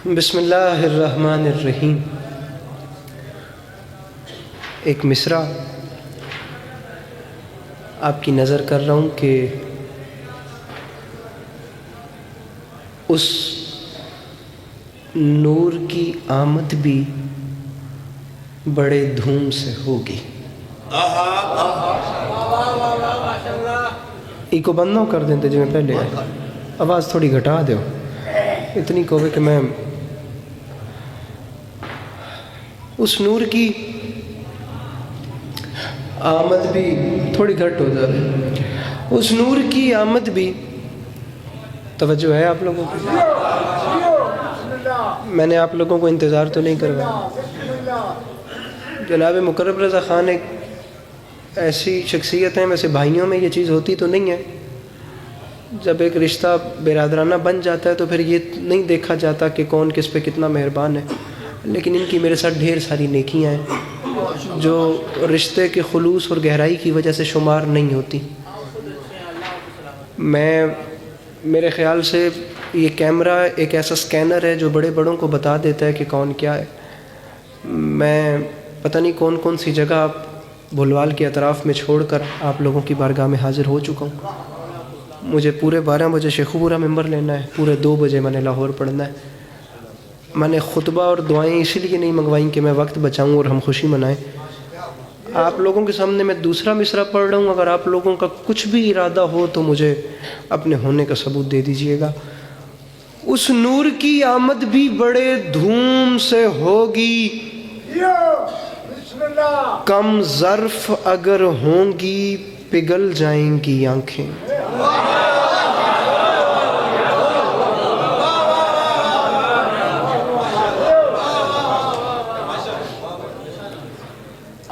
بسم اللہ الرحمن الرحیم۔ ایک مصرع آپ کی نظر کر رہا ہوں کہ اس نور کی آمد بھی بڑے دھوم سے ہوگی۔ ایکو بند نہ کر دیں جو میں پہلے آئے، آواز تھوڑی گھٹا دیو، اتنی کوے کہ میں اس نور کی آمد بھی تھوڑی گھٹ ہو جا رہی، اس نور کی آمد بھی، توجہ ہے آپ لوگوں کو؟ میں نے آپ لوگوں کو انتظار تو نہیں کروایا۔ جناب مقرب رضا خان ایک ایسی شخصیت ہیں، ویسے بھائیوں میں یہ چیز ہوتی تو نہیں ہے، جب ایک رشتہ برادرانہ بن جاتا ہے تو پھر یہ نہیں دیکھا جاتا کہ کون کس پہ کتنا مہربان ہے، لیکن ان کی میرے ساتھ ڈھیر ساری نیکیاں ہیں جو رشتے کے خلوص اور گہرائی کی وجہ سے شمار نہیں ہوتی۔ میرے خیال سے یہ کیمرہ ایک ایسا سکینر ہے جو بڑے بڑوں کو بتا دیتا ہے کہ کون کیا ہے۔ میں پتہ نہیں کون کون سی جگہ آپ بھلوال کے اطراف میں چھوڑ کر آپ لوگوں کی بارگاہ میں حاضر ہو چکا ہوں۔ مجھے پورے 12 بجے شیخوپورہ ممبر لینا ہے، پورے 2 بجے میں نے لاہور پڑھنا ہے۔ میں نے خطبہ اور دعائیں اسی لیے نہیں منگوائیں کہ میں وقت بچاؤں اور ہم خوشی منائیں۔ آپ لوگوں کے سامنے میں دوسرا مصرع پڑھ رہا ہوں، اگر آپ لوگوں کا کچھ بھی ارادہ ہو تو مجھے اپنے ہونے کا ثبوت دے دیجئے گا۔ اس نور کی آمد بھی بڑے دھوم سے ہوگی، کم ظرف اگر ہوں گی پگھل جائیں گی آنکھیں۔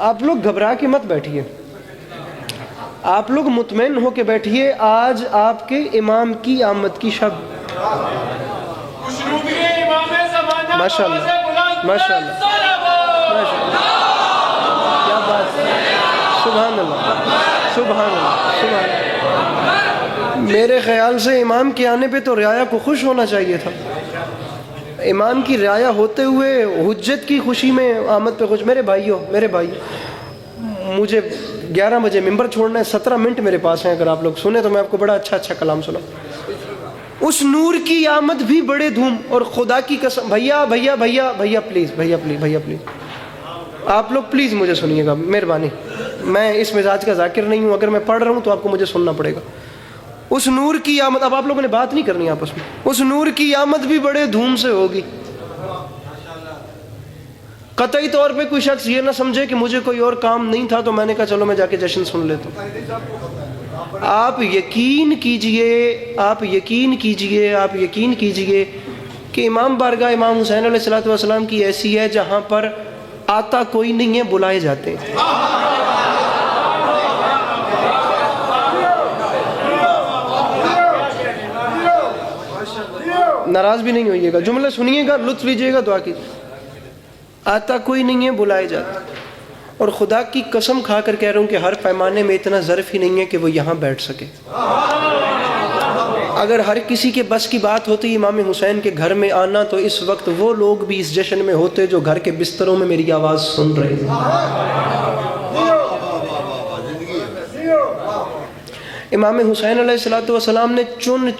آپ لوگ گھبرا کے مت بیٹھیے، آپ لوگ مطمئن ہو کے بیٹھیے، آج آپ کے امام کی آمد کی شب۔ ماشاء اللہ ماشاء اللہ کیا بات ہے، سبحان اللہ سبحان اللہ سبحان اللہ۔ میرے خیال سے امام کے آنے پہ تو رعایا کو خوش ہونا چاہیے تھا، امام کی رعایا ہوتے ہوئے حجت کی خوشی میں آمد پہ خوش۔ میرے بھائیوں، مجھے 11 بجے ممبر چھوڑنا ہے، 17 منٹ میرے پاس ہیں، اگر آپ لوگ سنیں تو میں آپ کو بڑا اچھا کلام سناؤں۔ اس نور کی آمد بھی بڑے دھوم، اور خدا کی قسم، بھیا پلیز آپ لوگ پلیز مجھے سنیے گا، مہربانی، میں اس مزاج کا ذاکر نہیں ہوں، اگر میں پڑھ رہا ہوں تو آپ کو مجھے سننا پڑے گا۔ اس نور کی آمد، اب آپ لوگوں نے بات نہیں کرنی آپس میں، اس نور کی آمد بھی بڑے دھوم سے ہوگی۔ قطعی طور پہ کوئی شخص یہ نہ سمجھے کہ مجھے کوئی اور کام نہیں تھا تو میں نے کہا چلو میں جا کے جشن سن لیتا ہوں۔ آپ یقین کیجئے کہ امام بارگاہ امام حسین علیہ السلام کی ایسی ہے جہاں پر آتا کوئی نہیں ہے، بلائے جاتے ہیں۔ ناراض بھی نہیں ہوئیے گا، جملے سنیے گا، لطف لیجئے گا، دعا کیجئے۔ آتا کوئی نہیں ہے، بلائے جاتے، اور خدا کی قسم کھا کر کہہ رہا ہوں کہ ہر پیمانے میں اتنا ظرف ہی نہیں ہے کہ وہ یہاں بیٹھ سکے۔ اگر ہر کسی کے بس کی بات ہوتی امام حسین کے گھر میں آنا تو اس وقت وہ لوگ بھی اس جشن میں ہوتے جو گھر کے بستروں میں میری آواز سن رہے ہیں۔ امام حسین علیہ السلام نے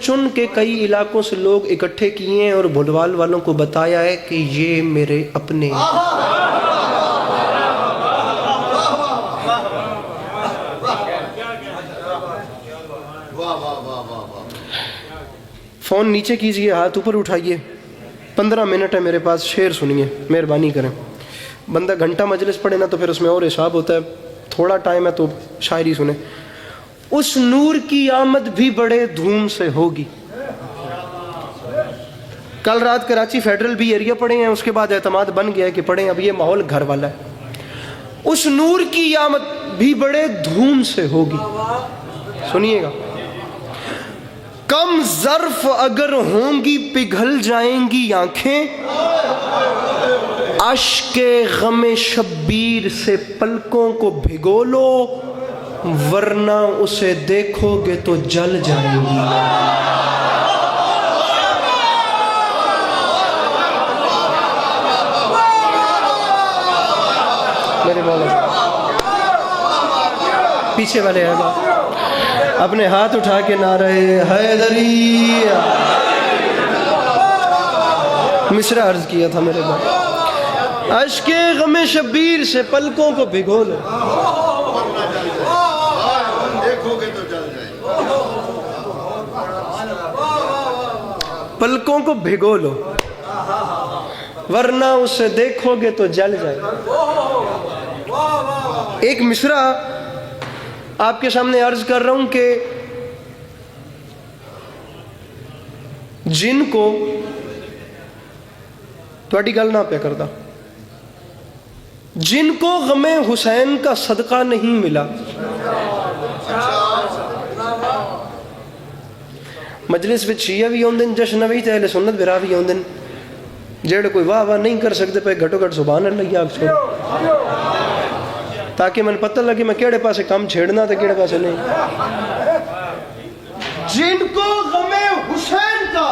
چن کے کئی علاقوں سے لوگ اکٹھے کیے ہیں اور بھلوال والوں کو بتایا ہے کہ یہ میرے اپنے۔ فون نیچے کیجئے، ہاتھ اوپر اٹھائیے، 15 منٹ ہے میرے پاس، شعر سنیے، مہربانی کریں۔ بندہ گھنٹہ مجلس پڑھے نا تو پھر اس میں اور حساب ہوتا ہے، تھوڑا ٹائم ہے تو شاعری سنیں۔ اس نور کی آمد بھی بڑے دھوم سے ہوگی۔ کل رات کراچی فیڈرل بھی ایریا پڑھے ہیں، اس کے بعد اعتماد بن گیا ہے کہ پڑھیں، اب یہ ماحول گھر والا ہے۔ اس نور کی آمد بھی بڑے دھوم سے ہوگی، سنیے گا۔ کم ظرف اگر ہوں گی پگھل جائیں گی آنکھیں، اشک غم شبیر سے پلکوں کو بھگو لو، ورنہ اسے دیکھو گے تو جل جائیں گی۔ پیچھے والے احباب اپنے ہاتھ اٹھا کے نعرہ حیدری مصرع عرض کیا تھا میرے بھائی، اشک غم شبیر سے پلکوں کو بھگو لو، پلکوں کو بھگو لو ورنہ اسے دیکھو گے تو جل جائے۔ ایک مصرع آپ کے سامنے عرض کر رہا ہوں کہ جن کو تھوڑی گل نہ پہ کرتا، جن کو غم حسین کا صدقہ نہیں ملا، مجلس وچ شیعہ بھی ہوندن، جشن بھی تے اہل سنت برا بھی ہوندن، جیڑے کوئی واہ واہ نہیں کر سکتے پہ گھٹو گھٹ سبحان اللہ آپ چھوڑ، تاکہ من پتہ لگے میں کیڑے پاسے کام چھیڑنا تے کیڑے پاسے نہیں۔ جن کو غم حسین کا،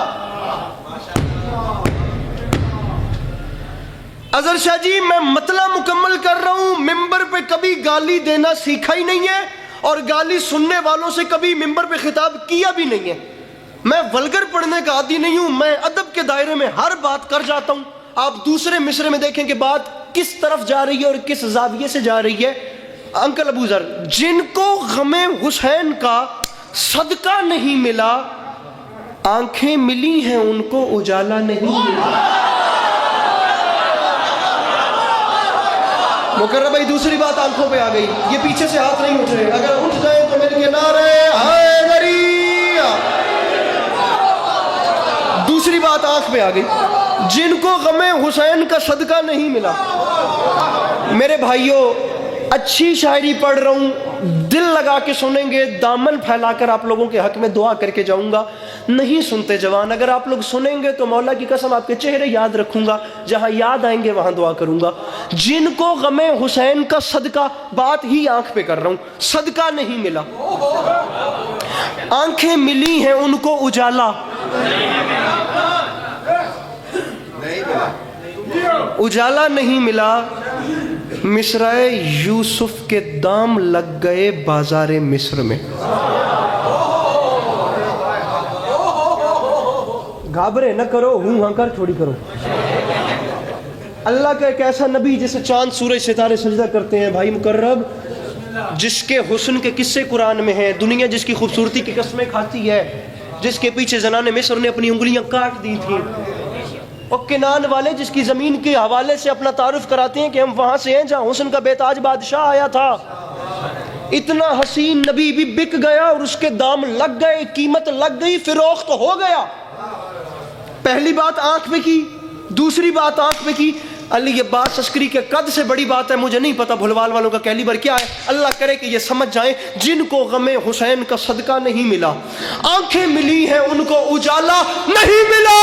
اظہر شاہ جی میں مطلع مکمل کر رہا ہوں، ممبر پہ کبھی گالی دینا سیکھا ہی نہیں ہے اور گالی سننے والوں سے کبھی ممبر پہ خطاب کیا بھی نہیں ہے۔ میں ولگر پڑھنے کا عادی نہیں ہوں، میں ادب کے دائرے میں ہر بات کر جاتا ہوں۔ آپ دوسرے مصرے میں دیکھیں کہ بات کس طرف جا رہی ہے اور کس زاویے سے جا رہی ہے۔ انکل ابو ذر، جن کو غم حسین کا صدقہ نہیں ملا، آنکھیں ملی ہیں ان کو اجالا نہیں ملا۔ مکرم بھائی دوسری بات آنکھوں پہ آ گئی، یہ پیچھے سے ہاتھ نہیں اٹھ رہے، اگر اٹھ جائیں تو میرے نعرہ حیدری۔ دوسری بات آنکھ پہ آ گئی، جن کو غم حسین کا صدقہ نہیں ملا۔ میرے بھائیوں اچھی شاعری پڑھ رہا ہوں، دل لگا کے سنیں گے، دامن پھیلا کر آپ لوگوں کے حق میں دعا کر کے جاؤں گا۔ نہیں سنتے جوان، اگر آپ لوگ سنیں گے تو مولا کی قسم آپ کے چہرے یاد رکھوں گا، جہاں یاد آئیں گے وہاں دعا کروں گا۔ جن کو غم حسین کا صدقہ، بات ہی آنکھ پہ کر رہا ہوں، صدقہ نہیں ملا، آنکھیں ملی ہیں ان کو اجالا، اجالا نہیں ملا۔ مصرع یوسف کے دام لگ گئے بازار مصر میں۔ گھابرے نہ کرو، ہوں ہاں کر چھوڑی کرو۔ اللہ کا ایک ایسا نبی جسے چاند سورج ستارے سجدہ کرتے ہیں بھائی مقرب، جس کے حسن کے قصے قرآن میں ہیں، دنیا جس کی خوبصورتی کی قسمیں کھاتی ہے، جس کے پیچھے زنان مصر نے اپنی انگلیاں کاٹ دی تھیں، اور کنان والے جس کی زمین کے حوالے سے اپنا تعارف کراتے ہیں کہ ہم وہاں سے ہیں جہاں حسن کا بے تاج بادشاہ آیا تھا۔ اتنا حسین نبی بھی بک گیا اور اس کے دام لگ گئے، قیمت لگ گئی، فروخت ہو گیا۔ پہلی بات آنکھ پہ کی، دوسری بات آنکھ پہ کی۔ علی یہ بات عسکری کے قد سے بڑی بات ہے، مجھے نہیں پتا بھلوال والوں کا کیلیبر کیا ہے، اللہ کرے کہ یہ سمجھ جائیں۔ جن کو غم حسین کا صدقہ نہیں ملا، آنکھیں ملی ہیں ان کو اجالا نہیں ملا،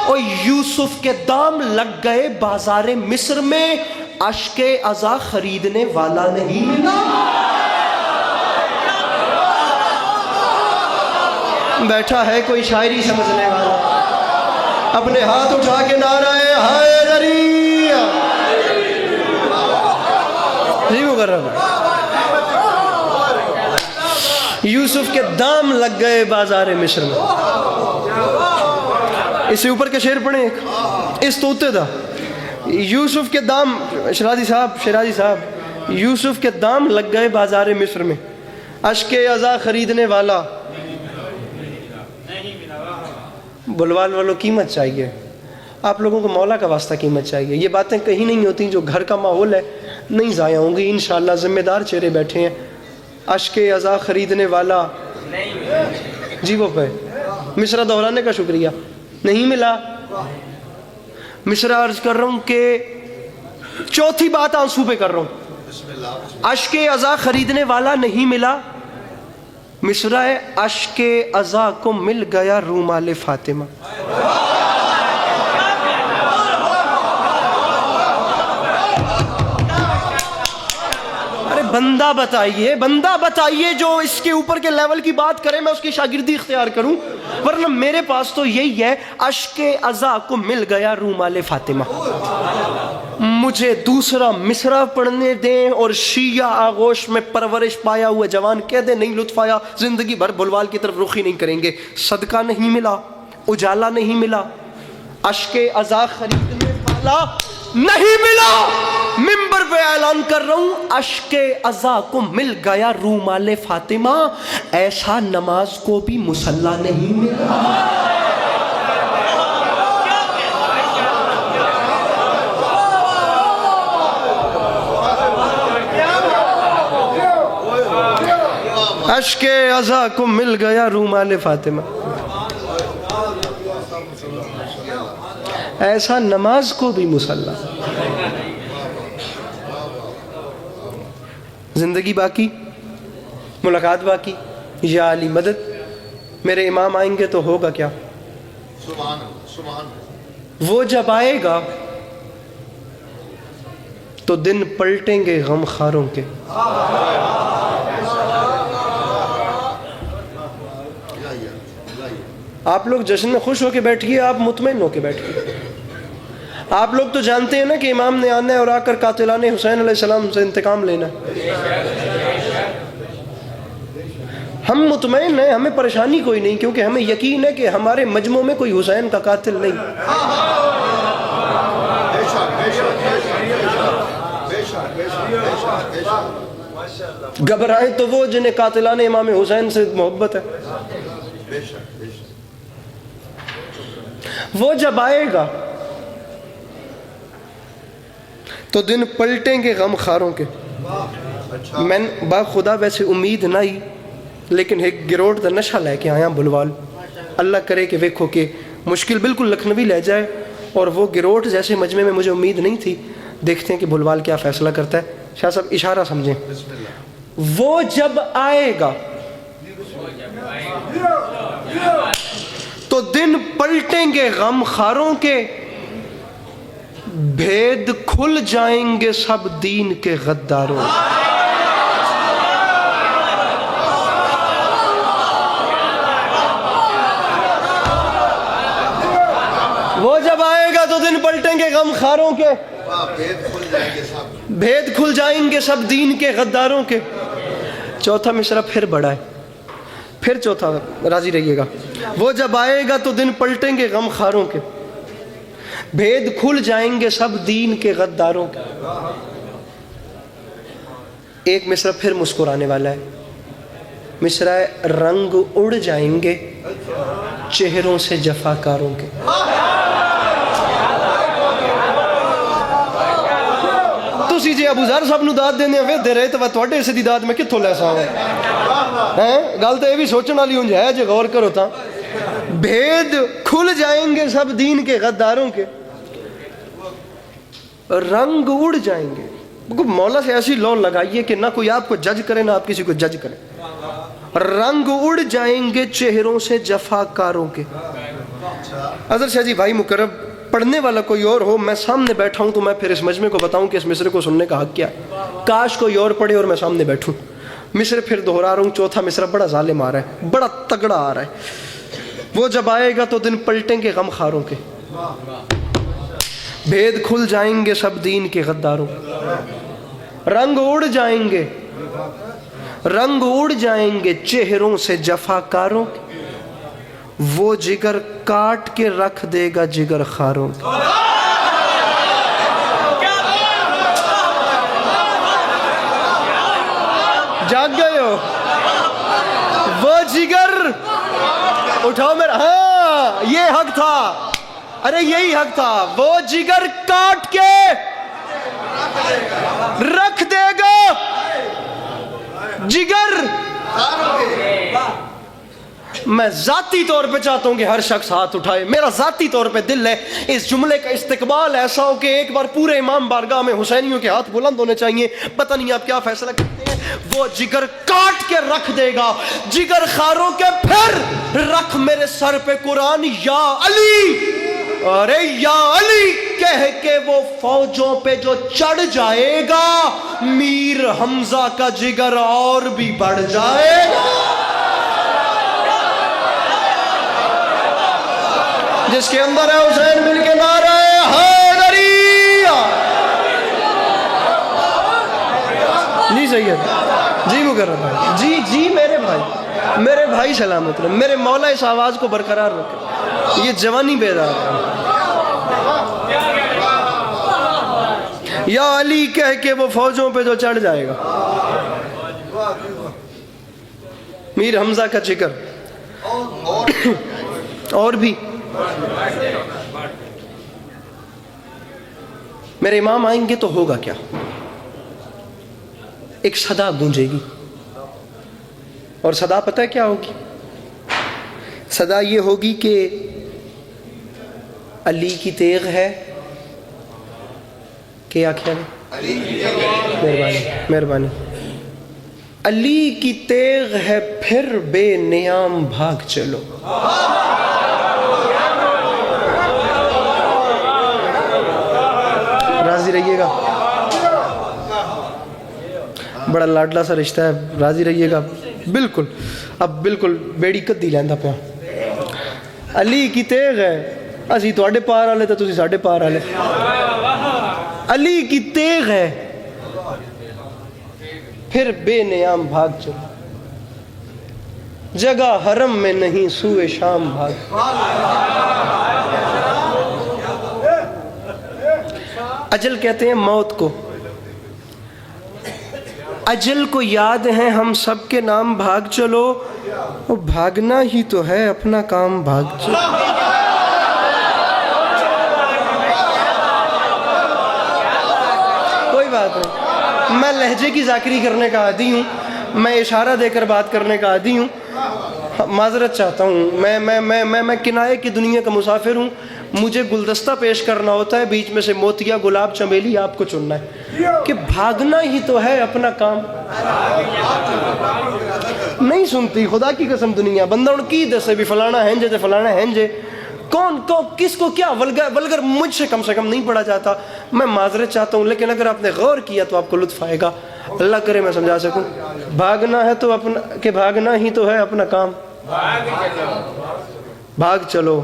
اور یوسف کے دام لگ گئے بازار مصر میں، اشک عزا خریدنے والا نہیں ملا۔ بیٹھا ہے کوئی شاعری سمجھنے والا، اپنے ہاتھ اٹھا کے نعرہ حیدری جی مکرم۔ یوسف کے دام لگ گئے بازار مصر میں۔ اس سے اوپر کے شعر پڑھیں، ایک اس توتے دا، یوسف کے دام، شرازی صاحب یوسف کے دام لگ گئے بازار مصر میں، اشک عزا خریدنے والا بلوال والوں قیمت چاہیے، آپ لوگوں کو مولا کا واسطہ قیمت چاہیے۔ یہ باتیں کہیں نہیں ہوتی، جو گھر کا ماحول ہے نہیں ضائع ہوں گی انشاءاللہ، ذمہ دار چہرے بیٹھے ہیں۔ اشک عزا خریدنے والا جی وہ پہ مصرع دہرانے کا شکریہ نہیں ملا۔ مصرع عرض کر رہا ہوں کہ چوتھی بات آنسو پہ کر رہا ہوں، اشک عزا خریدنے والا نہیں ملا۔ مصرع اشک عزا کو مل گیا رومال فاطمہ۔ ارے بندہ بتائیے جو اس کے اوپر کے لیول کی بات کرے میں اس کی شاگردی اختیار کروں۔ ورنہ میرے پاس تو یہی ہے، اشک ازا کو مل گیا رومال فاطمہ. مجھے دوسرا مصرع پڑھنے دیں اور شیعہ آغوش میں پرورش پایا ہوا جوان کہہ دیں نہیں لطف آیا، زندگی بھر بلوال کی طرف رخ ہی نہیں کریں گے. صدقہ نہیں ملا، اجالا نہیں ملا، اشک ازا خریدنے والا نہیں ملا. منبر پہ اعلان کر رہا ہوں، اشک ازا کو مل گیا رومال فاطمہ، ایسا نماز کو بھی مصلی نہیں ملا. اشک ازا کو مل گیا رومال فاطمہ، ایسا نماز کو بھی مصلی. زندگی باقی، ملاقات باقی. یا علی مدد، میرے امام آئیں گے تو ہوگا کیا؟ وہ جب آئے گا تو دن پلٹیں گے غم خاروں کے. آپ لوگ جشن میں خوش ہو کے بیٹھیے، آپ مطمئن ہو کے بیٹھیے. آپ لوگ تو جانتے ہیں نا کہ امام نے آنا ہے اور آ کر قاتلان حسین علیہ السلام سے انتقام لینا ہے. ہم مطمئن ہیں، ہمیں پریشانی کوئی نہیں، کیونکہ ہمیں یقین ہے کہ ہمارے مجمع میں کوئی حسین کا قاتل نہیں. گھبرائیں تو وہ جنہیں قاتلان امام حسین سے محبت ہے. وہ جب آئے گا تو دن پلٹیں گے غم خاروں کے. میں با خدا ویسے امید نہ ہی، لیکن ایک گروٹ دا نشہ لے کے آیا بلوال. اللہ کرے کہ ویکھو کہ مشکل بالکل لکھنوی لے جائے، اور وہ گروٹ جیسے مجمع میں مجھے امید نہیں تھی. دیکھتے ہیں کہ بلوال کیا فیصلہ کرتا ہے. شاہ صاحب اشارہ سمجھیں. وہ جب آئے گا تو دن پلٹیں گے غم خاروں کے، بھید کھل جائیں گے سب دین کے غداروں. وہ جب آئے گا تو دن پلٹیں گے غم خاروں کے، بھید کھل جائیں گے سب دین کے غداروں کے. چوتھا مصرع پھر بڑا ہے، پھر چوتھا، راضی رہیے گا. وہ جب آئے گا تو دن پلٹیں گے غم خاروں کے، بھید کھل جائیں گے سب دین کے غداروں کے. ایک مصرع پھر مسکرانے والا ہے. مصرع ہے، رنگ اڑ جائیں گے چہروں سے جفاکاروں کے. تسی جی ابو ذر صاحب نو داد دینے وے دے رہے تو تواڈے سے دی داد میں کتھوں لے ساں ہیں. گل تو یہ بھی سوچن والی ہوں ہے جے غور کرو تا. بھید کھل جائیں گے سب دین کے غداروں کے، رنگ اڑ جائیں گے. مولا سے ایسی لو لگائیے کہ نہ کوئی آپ کو جج کرے نہ آپ کسی کو جج کرے. رنگ اڑ جائیں گے چہروں سے جفاکاروں کے. حضرت شاہ جی بھائی مکرم، پڑھنے والا کوئی اور ہو، میں سامنے بیٹھا ہوں تو میں پھر اس مجمع کو بتاؤں کہ اس مصرع کو سننے کا حق کیا. کاش کوئی اور پڑھے اور میں سامنے بیٹھوں. مصرع پھر دہرا رہا ہوں. چوتھا مصرع بڑا ظالم آ رہا ہے، بڑا تگڑا آ رہا ہے. وہ جب آئے گا تو دن پلٹیں گے غم خاروں کے، بھید کھل جائیں گے سب دین کے غداروں. رنگ اڑ جائیں گے، رنگ اڑ جائیں گے چہروں سے جفاکاروں کے، وہ جگر کاٹ کے رکھ دے گا جگر خاروں کے. جاگ گئے ہو؟ وہ جگر اٹھاؤ میرا، ہاں یہ حق تھا، ارے یہی حق تھا. وہ جگر کاٹ کے رکھ دے گا جگر. میں ذاتی طور پہ چاہتا ہوں کہ ہر شخص ہاتھ اٹھائے. میرا ذاتی طور پہ دل ہے اس جملے کا استقبال ایسا ہو کہ ایک بار پورے امام بارگاہ میں حسینیوں کے ہاتھ بلند ہونے چاہیے. پتہ نہیں آپ کیا فیصلہ کرتے ہیں. وہ جگر کاٹ کے رکھ دے گا جگر خاروں کے، پھر رکھ میرے سر پہ قرآن یا علی، ارے یا علی کہہ کے وہ فوجوں پہ جو چڑھ جائے گا، میر حمزہ کا جگر اور بھی بڑھ جائے گا. جس کے اندر ہے حسین مل کے نعرہ حیدری. جی سید جی مکرم بھائی جی میرے بھائی سلامت رہے. میرے مولا اس آواز کو برقرار رکھے. یہ جوانی بیدار ہے. یا علی کہہ کے وہ فوجوں پہ جو چڑھ جائے گا. میر حمزہ کا ذکر اور بھی. میرے امام آئیں گے تو ہوگا کیا؟ ایک صدا گونجے گی. اور صدا پتہ ہے کیا ہوگی؟ صدا یہ ہوگی کہ علی کی تیغ ہے. کیا کیا مہربانی. علی کی تیغ ہے پھر بے نیام بھاگ چلو. راضی رہیے گا. بڑا لاڈلا سا رشتہ ہے. راضی رہیے گا. بالکل اب بالکل بیڑی کدی لیندا پیا. علی کی تیغ ہے. اسی تواڈے پار والے تے تسی ساڈے پار والے. علی کی تیغ ہے پھر بے نیام بھاگ چلو. جگہ حرم میں نہیں سوئے شام بھاگ. اجل کہتے ہیں موت کو. اجل کو یاد ہے ہم سب کے نام. بھاگ چلو وہ بھاگنا ہی تو ہے اپنا کام. بھاگ چلو. کوئی بات نہیں. میں لہجے کی ذاکری کرنے کا عادی ہوں. میں اشارہ دے کر بات کرنے کا عادی ہوں. معذرت چاہتا ہوں. میں کنایے کی دنیا کا مسافر ہوں. مجھے گلدستہ پیش کرنا ہوتا ہے. بیچ میں سے موتیا گلاب چمیلی آپ کو چننا ہے کہ بھاگنا ہی تو ہے اپنا کام. نہیں سنتی خدا کی قسم دنیا. بندہ ان کی دسے بھی فلانا ہینجے تے فلانا ہینجے. کون کس کو کیا ولگر مجھ سے کم نہیں پڑھا جاتا. میں معذرت چاہتا ہوں لیکن اگر آپ نے غور کیا تو آپ کو لطف آئے گا. اللہ کرے میں سمجھا سکوں. بھاگنا ہے تو اپنا کہ بھاگنا ہی تو ہے اپنا کام. بھاگ چلو.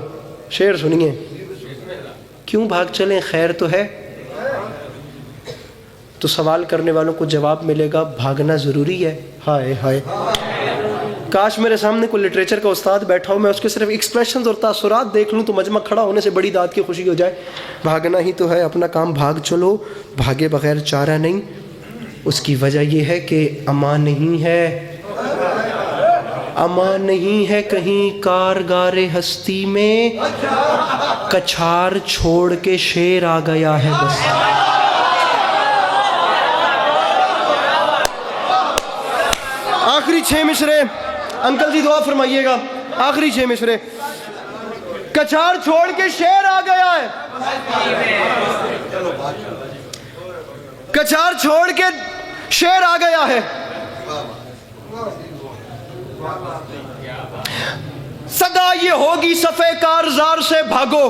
شعر سنیے. کیوں بھاگ چلیں؟ خیر تو ہے. تو سوال کرنے والوں کو جواب ملے گا بھاگنا ضروری ہے. ہائے ہائے کاش میرے سامنے کوئی لٹریچر کا استاد بیٹھا ہو. میں اس کے صرف ایکسپریشنز اور تاثرات دیکھ لوں تو مجمع کھڑا ہونے سے بڑی داد کی خوشی ہو جائے. بھاگنا ہی تو ہے اپنا کام. بھاگ چلو. بھاگے بغیر چارہ نہیں. اس کی وجہ یہ ہے کہ امان نہیں ہے. امان نہیں ہے کہیں کارگار ہستی میں. کچھار چھوڑ کے شیر آ گیا ہے بس. آخری 6 مصرے انکل جی دعا فرمائیے گا. آخری 6 مصرے. کچھار چھوڑ کے شیر آ گیا ہے. کچھار چھوڑ کے شیر آ گیا ہے. صدا یہ ہوگی صفے کارزار سے بھاگو.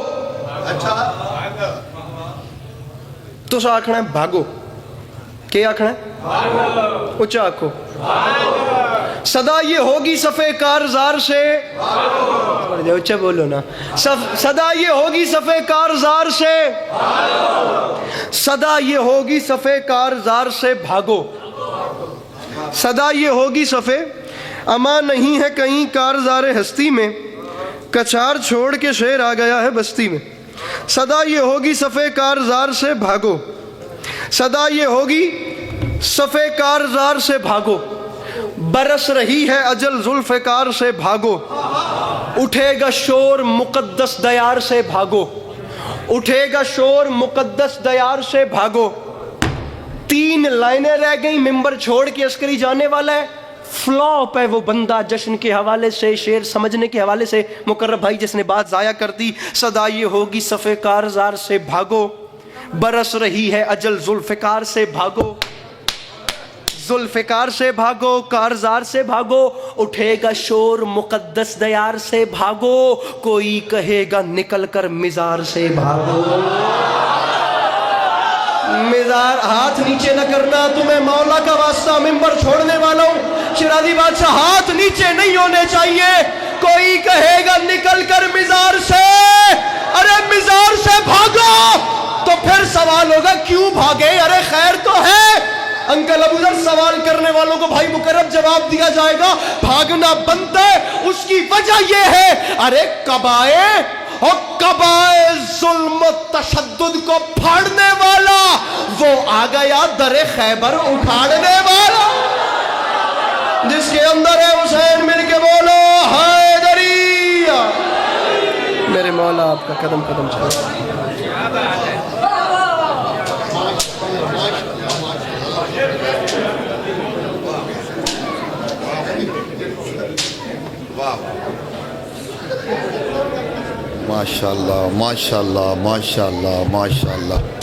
تو سا آکھنا ہے بھاگو. کیا آکھنا ہے؟ اچھا آکھو. صدا یہ ہوگی صفے کارزار سے. اچھا بولو نا. صدا یہ ہوگی صفے کارزار سے. صدا یہ ہوگی صفے کارزار سے بھاگو. صدا یہ ہوگی صفے. امان نہیں ہے کہیں کارزار ہستی میں. کچھار چھوڑ کے شیر آ گیا ہے بستی میں. صدا یہ ہوگی صفے کارزار سے بھاگو. صدا یہ ہوگی صفے کارزار سے بھاگو. برس رہی ہے اجل ذوالفقار سے بھاگو. اٹھے گا شور مقدس دیار سے بھاگو. اٹھے گا شور مقدس دیار سے بھاگو. 3 لائنیں رہ گئیں. ممبر چھوڑ کے عسکری جانے والا ہے. فلاپ ہے وہ بندہ جشن کے حوالے سے. شعر سمجھنے کے حوالے سے مقرب بھائی جس نے بات ضائع کر دی. صدا یہ ہوگی صفے کارزار سے بھاگو. برس رہی ہے اجل ذوالفقار سے بھاگو. ذوالفقار سے بھاگو. کارزار سے بھاگو. اٹھے گا شور مقدس دیار سے بھاگو. کوئی کہے گا نکل کر مزار سے بھاگو. مزار ہاتھ نیچے نہ کرنا. تمہیں مولا کا واسطہ ممبر چھوڑنے والا ہوں. شیرازی بادشاہ ہاتھ نیچے نہیں ہونے چاہیے. کوئی کہے گا نکل کر مزار سے، ارے مزار سے بھاگو، تو پھر سوال ہوگا کیوں بھاگے، ارے خیر تو ہے۔ انکل ابو ذر سوال کرنے والوں کو بھائی مقرب جواب دیا جائے گا، بھاگنا بنتا ہے، اس کی وجہ یہ ہے، ارے قبائے ظلم و تشدد کو پھاڑنے والا وہ آ گیا در خیبر اکھاڑنے والا، جس کے اندر ہے حسین، مل کے بولو حیدری۔ میرے مولا آپ کا قدم قدم چلے۔ ماشاءاللہ ماشاءاللہ ماشاءاللہ ماشاءاللہ۔